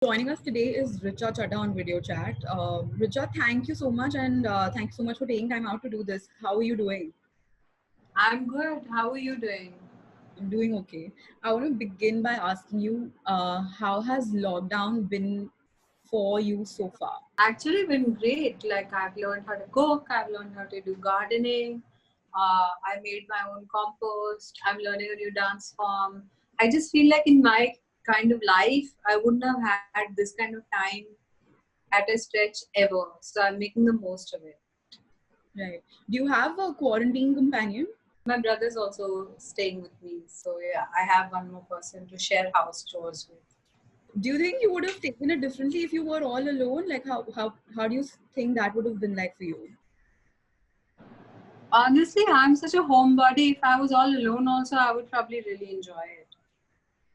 Joining us today is Richa Chadha on video chat. Richa, thank you so much, and thank you so much for taking time out to do this. How are you doing? I'm good. How are you doing? I'm doing okay. I want to begin by asking you, how has lockdown been for you so far? Actually, been great. Like I've learned how to cook. I've learned how to do gardening. I made my own compost. I'm learning a new dance form. I just feel like in my kind of life, I wouldn't have had this kind of time at a stretch ever. So I'm making the most of it. Right. Do you have a quarantine companion? My brother's also staying with me. So yeah, I have one more person to share house chores with. Do you think you would have taken it differently if you were all alone? Like, how do you think that would have been like for you? Honestly, I'm such a homebody. If I was all alone, also, I would probably really enjoy it.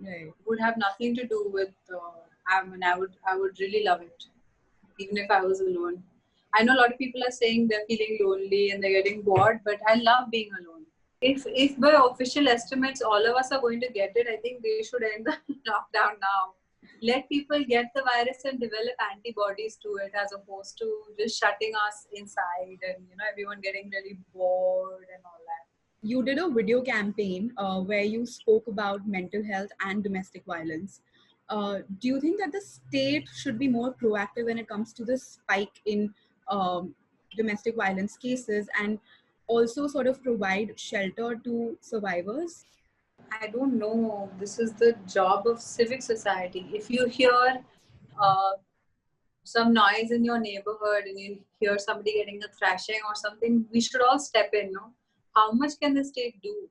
Right. Would have nothing to do with. I would really love it, even if I was alone. I know a lot of people are saying they're feeling lonely and they're getting bored, but I love being alone. If by official estimates all of us are going to get it, I think they should end the lockdown now. Let people get the virus and develop antibodies to it, as opposed to just shutting us inside and everyone getting really bored and all that. You did a video campaign where you spoke about mental health and domestic violence. Do you think that the state should be more proactive when it comes to the spike in domestic violence cases and also sort of provide shelter to survivors? I don't know. This is the job of civic society. If you hear uh, some noise in your neighborhood and you hear somebody getting a thrashing or something, we should all step in. No, how much can the state do?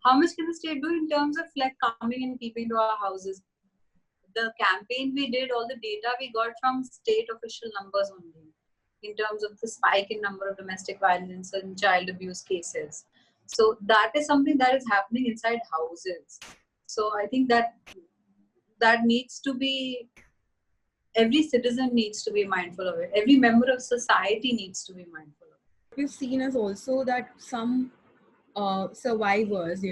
How much can the state do in terms of like coming and peeping to our houses? The campaign we did, all the data we got from state official numbers only, in terms of the spike in number of domestic violence and child abuse cases. So that is something that is happening inside houses. So I think that needs to be, every citizen needs to be mindful of it. Every member of society needs to be mindful of it. We've seen as also that some survivors,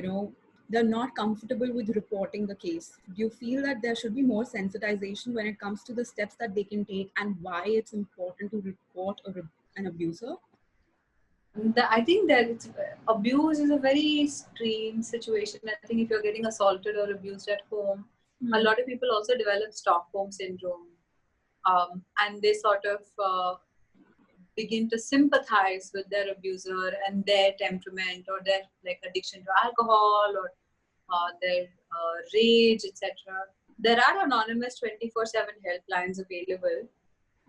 they're not comfortable with reporting the case. Do you feel that there should be more sensitization when it comes to the steps that they can take and why it's important to report an abuser? I think that abuse is a very extreme situation. I think if you're getting assaulted or abused at home, a lot of people also develop Stockholm syndrome, and they sort of begin to sympathize with their abuser and their temperament or their like addiction to alcohol or their rage, etc. There are anonymous 24/7 helplines available.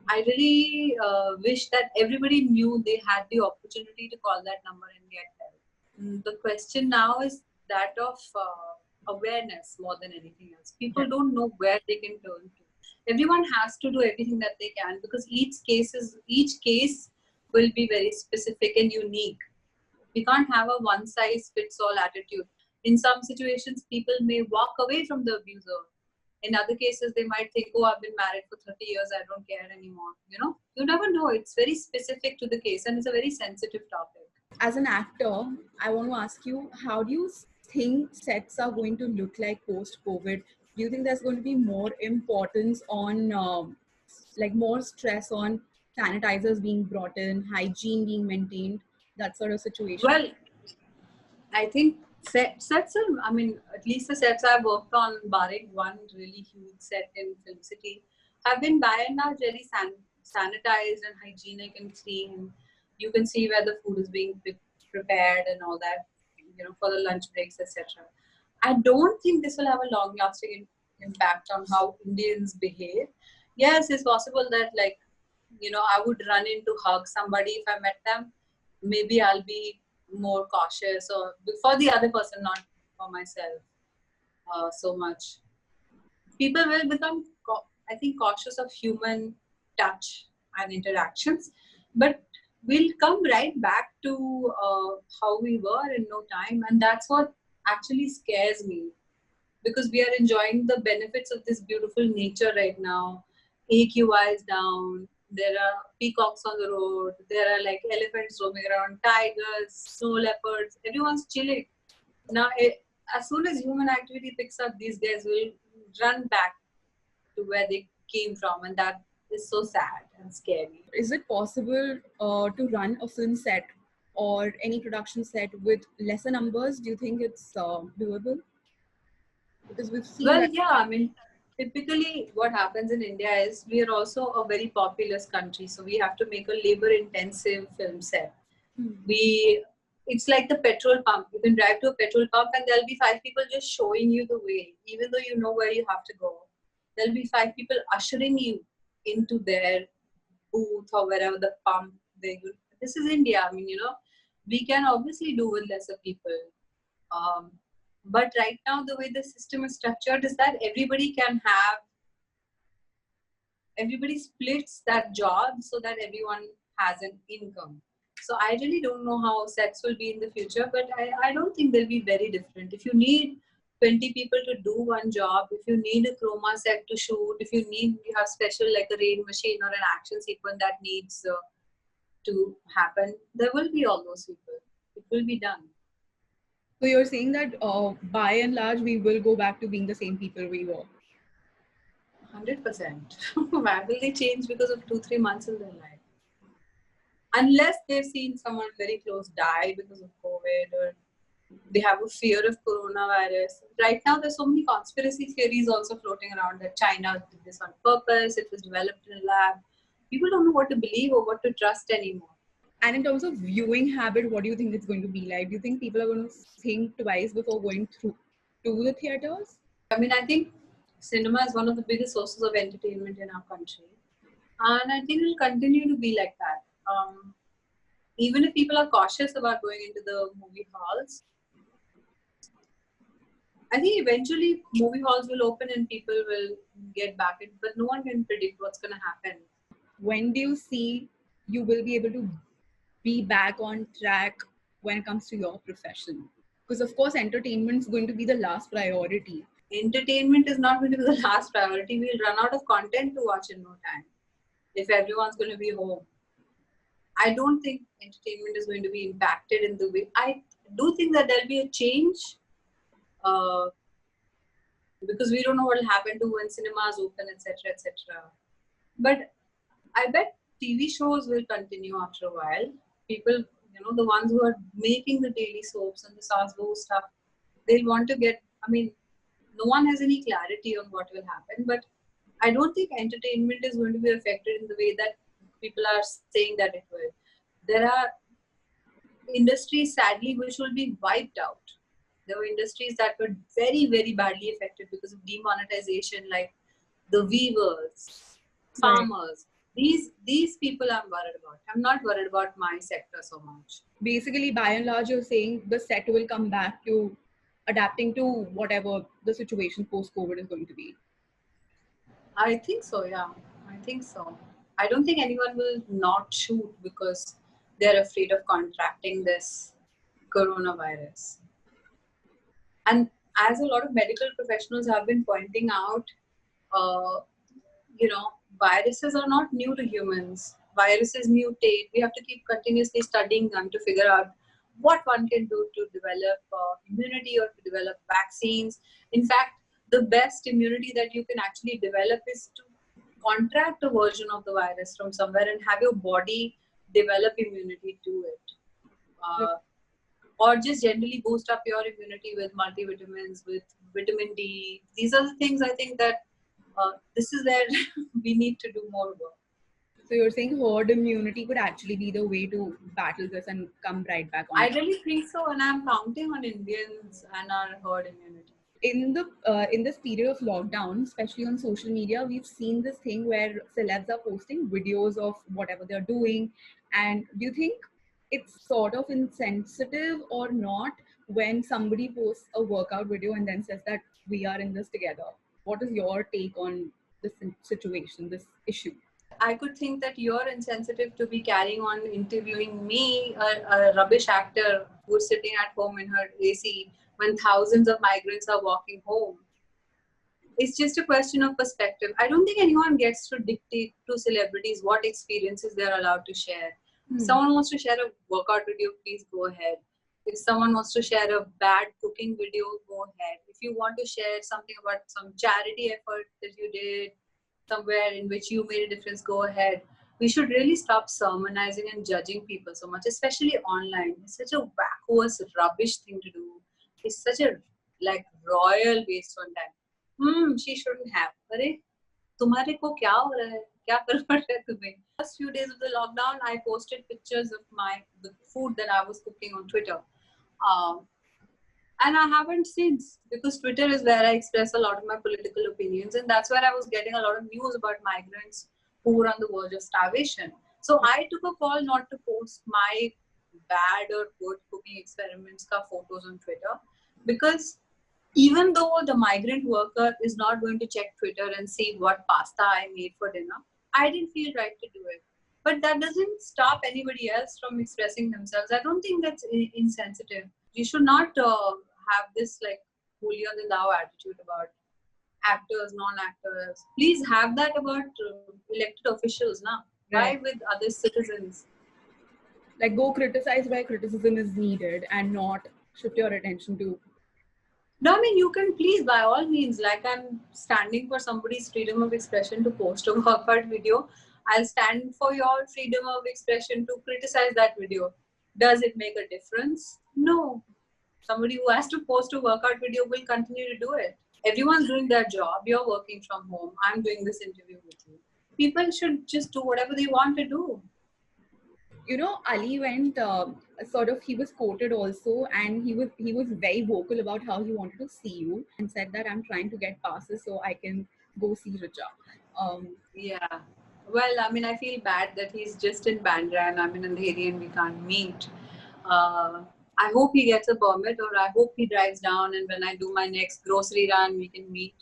I really wish that everybody knew they had the opportunity to call that number and get help. The question now is that of awareness more than anything else. People don't know where they can turn to. Everyone has to do everything that they can, because each case will be very specific and unique. We can't have a one size fits all attitude. In some situations, people may walk away from the abuser. In other cases, they might think, oh, I've been married for 30 years, I don't care anymore. You never know. It's very specific to the case and it's a very sensitive topic. As an actor, I want to ask you, how do you think sets are going to look like post COVID? Do you think there's going to be more importance on, like, more stress on sanitizers being brought in, hygiene being maintained, that sort of situation? Well, I think sets are, I mean, at least the sets I've worked on, barring one really huge set in Film City, have been by and large really sanitized and hygienic and clean. You can see where the food is being prepared and all that, for the lunch breaks, etc. I don't think this will have a long lasting impact on how Indians behave. Yes, it's possible that, like, I would run into hug somebody if I met them. Maybe I'll be more cautious, or for the other person, not for myself so much. People will become, I think, cautious of human touch and interactions, but we'll come right back to how we were in no time, and that's what actually scares me, because we are enjoying the benefits of this beautiful nature right now. AQI is down. There are peacocks on the road. There are like elephants roaming around, tigers, snow leopards. Everyone's chilling. Now, as soon as human activity picks up, these guys will run back to to where they came from, and that is so sad and scary. Is it possible to run a film set or any production set with lesser numbers? Do you think it's doable? Because we've seen Well, that. yeah, I mean, typically what happens in India is we are also a very populous country, so we have to make a labor-intensive film set. We, it's like the petrol pump. You can drive to a petrol pump and there'll be 5 people just showing you the way, even though you know where you have to go. There'll be 5 people ushering you into their booth or wherever the pump they use. This is India. I mean, we can obviously do with lesser people. Um, but right now, the way the system is structured is that everybody splits that job so that everyone has an income. So I really don't know how sets will be in the future, but I don't think they'll be very different. If you need 20 people to do one job, if you need a chroma set to shoot, if you have special like a rain machine or an action sequence that needs to happen, there will be all those people. It will be done. So you're saying that by and large, we will go back to being the same people we were. 100%. Why will they change because of 2-3 months in their life? Unless they've seen someone very close die because of COVID, or they have a fear of coronavirus. Right now, there's so many conspiracy theories also floating around that China did this on purpose, it was developed in a lab. People don't know what to believe or what to trust anymore. And in terms of viewing habit, what do you think it's going to be like? Do you think people are going to think twice before going through to the theaters? I mean, I think cinema is one of the biggest sources of entertainment in our country. And I think it will continue to be like that. Even if people are cautious about going into the movie halls, I think eventually movie halls will open and people will get back in, but no one can predict what's going to happen. When do you see you will be able to be back on track when it comes to your profession? Because of course, entertainment is going to be the last priority. Entertainment is not going to be the last priority. We'll run out of content to watch in no time if everyone's going to be home. I don't think entertainment is going to be impacted in the way. I do think that there'll be a change because we don't know what will happen to when cinemas open, etc., etc. But I bet TV shows will continue after a while. People, the ones who are making the daily soaps and the Sasbo stuff, they'll want to get. I mean, no one has any clarity on what will happen, but I don't think entertainment is going to be affected in the way that people are saying that it will. There are industries, sadly, which will be wiped out. There were industries that were very, very badly affected because of demonetization, like the weavers, farmers. These people I'm worried about. I'm not worried about my sector so much. Basically, by and large, you're saying the set will come back to adapting to whatever the situation post-COVID is going to be. I think so, yeah. I think so. I don't think anyone will not shoot because they're afraid of contracting this coronavirus. And as a lot of medical professionals have been pointing out, viruses are not new to humans. Viruses mutate. We have to keep continuously studying them to figure out what one can do to develop immunity or to develop vaccines. In fact, the best immunity that you can actually develop is to contract a version of the virus from somewhere and have your body develop immunity to it. Or just generally boost up your immunity with multivitamins, with vitamin D. These are the things I think that this is where we need to do more work. So you're saying herd immunity could actually be the way to battle this and come right back on. I really think so, and I'm counting on Indians and our herd immunity. In this period of lockdown, especially on social media, we've seen this thing where celebs are posting videos of whatever they're doing. And do you think it's sort of insensitive or not when somebody posts a workout video and then says that we are in this together? What is your take on this situation, this issue? I could think that you're insensitive to be carrying on interviewing me, a rubbish actor who's sitting at home in her AC when thousands of migrants are walking home. It's just a question of perspective. I don't think anyone gets to dictate to celebrities what experiences they're allowed to share. If someone wants to share a workout video, please go ahead. If someone wants to share a bad cooking video, go ahead. If you want to share something about some charity effort that you did, somewhere in which you made a difference, go ahead. We should really stop sermonizing and judging people so much, especially online. It's such a vacuous, rubbish thing to do. It's such a like royal waste on time. She shouldn't have. अरे तुम्हारे को क्या हो रहा है? क्या कर पड़ रहा है तुम्हें? First few days of the lockdown, I posted pictures of the food that I was cooking on Twitter. And I haven't since, because Twitter is where I express a lot of my political opinions, and that's where I was getting a lot of news about migrants who were on the verge of starvation. So I took a call not to post my bad or good cooking experiments ka photos on Twitter, because even though the migrant worker is not going to check Twitter and see what pasta I made for dinner, I didn't feel right to do it. But that doesn't stop anybody else from expressing themselves. I don't think that's insensitive. You should not have this like holier than thou attitude about actors, non-actors. Please have that about elected officials, na? Why with other citizens? Like go criticize where criticism is needed and not shift your attention to. No, I mean, you can please, by all means, like I'm standing for somebody's freedom of expression to post a workout video. I'll stand for your freedom of expression to criticize that video. Does it make a difference? No. Somebody who has to post a workout video will continue to do it. Everyone's doing their job. You're working from home. I'm doing this interview with you. People should just do whatever they want to do. You know, Ali went he was quoted also, and he was very vocal about how he wanted to see you and said that I'm trying to get passes so I can go see Richa. Yeah. Well, I mean, I feel bad that he's just in Bandra and I'm in Andheri and we can't meet. I hope he gets a permit, or I hope he drives down, and when I do my next grocery run, we can meet.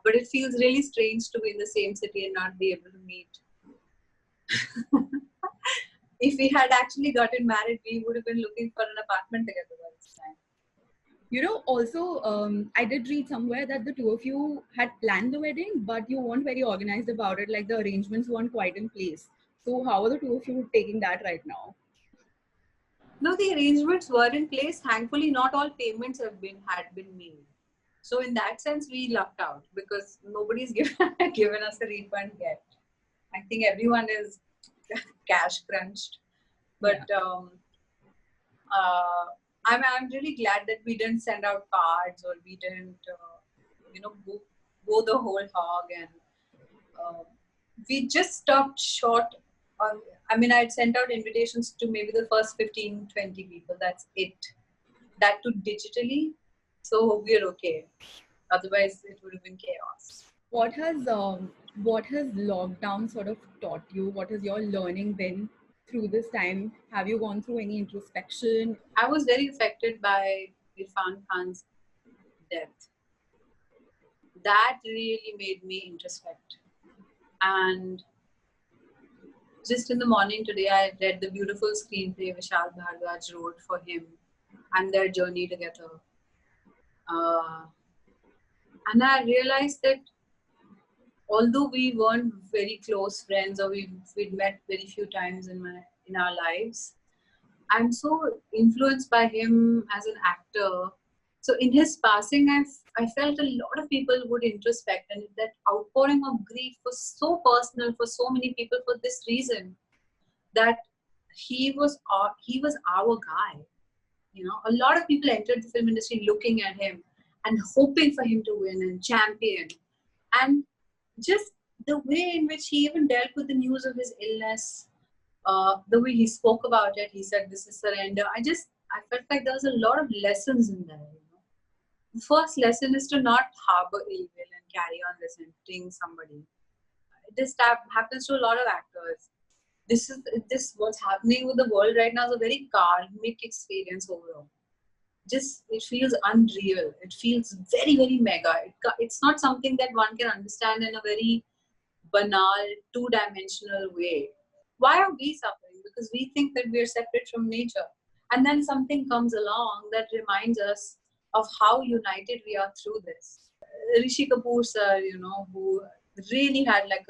But it feels really strange to be in the same city and not be able to meet. If we had actually gotten married, we would have been looking for an apartment together by this time. You know, also, I did read somewhere that the two of you had planned the wedding, but you weren't very organized about it. Like the arrangements weren't quite in place. So how are the two of you taking that right now? No, the arrangements were in place. Thankfully, not all payments had been made. So in that sense, we lucked out because nobody's given us a refund yet. I think everyone is cash crunched. But I'm really glad that we didn't send out cards, or we didn't, go the whole hog, and we just stopped short. I mean, I'd sent out invitations to maybe the first 15, 20 people. That's it. That too digitally. So we're okay. Otherwise, it would have been chaos. What has lockdown sort of taught you? What has your learning been through this time? Have you gone through any introspection? I was very affected by Irfan Khan's death. That really made me introspect. And just in the morning today, I read the beautiful screenplay Vishal Bhardwaj wrote for him and their journey together. And I realized that although we weren't very close friends, or we'd met very few times in our lives, I'm so influenced by him as an actor. So in his passing, I felt a lot of people would introspect, and that outpouring of grief was so personal for so many people for this reason, that he was our guy. You know, a lot of people entered the film industry looking at him and hoping for him to win and champion. And just the way in which he even dealt with the news of his illness, the way he spoke about it, he said, "This is surrender." I felt like there was a lot of lessons in there. You know? The first lesson is to not harbor ill will and carry on resenting somebody. This happens to a lot of actors. This what's happening with the world right now is a very karmic experience overall. Just it feels unreal. It feels very, very mega. It's not something that one can understand in a very banal, two-dimensional way. Why are we suffering? Because we think that we are separate from nature. And then something comes along that reminds us of how united we are through this. Rishi Kapoor sir, who really had like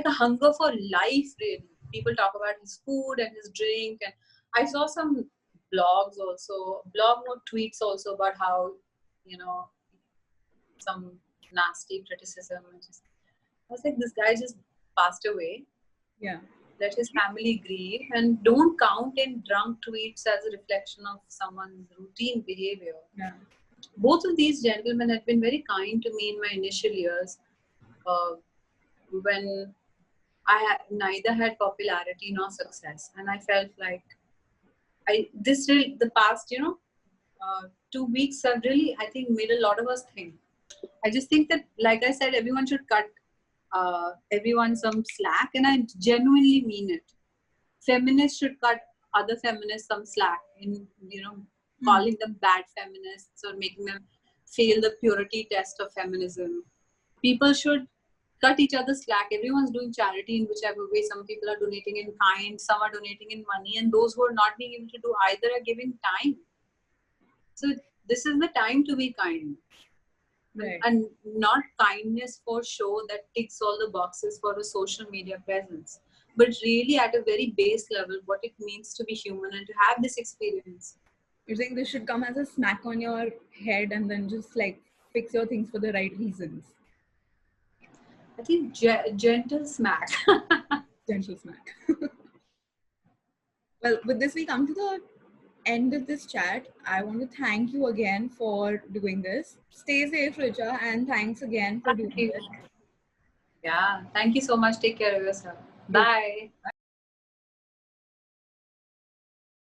a hunger for life, really. People talk about his food and his drink. And I saw some blogs also, tweets also about how, some nasty criticism. I was like, this guy just passed away. Yeah. Let his family grieve, and don't count in drunk tweets as a reflection of someone's routine behavior. Yeah. Both of these gentlemen had been very kind to me in my initial years, when neither had popularity nor success, and I felt like the past 2 weeks have really, I think, made a lot of us think. I just think that, like I said, everyone should cut everyone some slack, and I genuinely mean it. Feminists should cut other feminists some slack in calling them bad feminists or making them fail the purity test of feminism. People should cut each other slack. Everyone's doing charity in whichever way. Some people are donating in kind, some are donating in money, and those who are not being able to do either are giving time. So this is the time to be kind. Right. And not kindness for show that ticks all the boxes for a social media presence, but really at a very base level what it means to be human and to have this experience. You think this should come as a smack on your head and then just like fix your things for the right reasons? I think gentle smack. Gentle smack. Well, with this we come to the end of this chat. I want to thank you again for doing this. Stay safe, Richa, and thanks again for doing it. Yeah, thank you so much. Take care of yourself. Bye.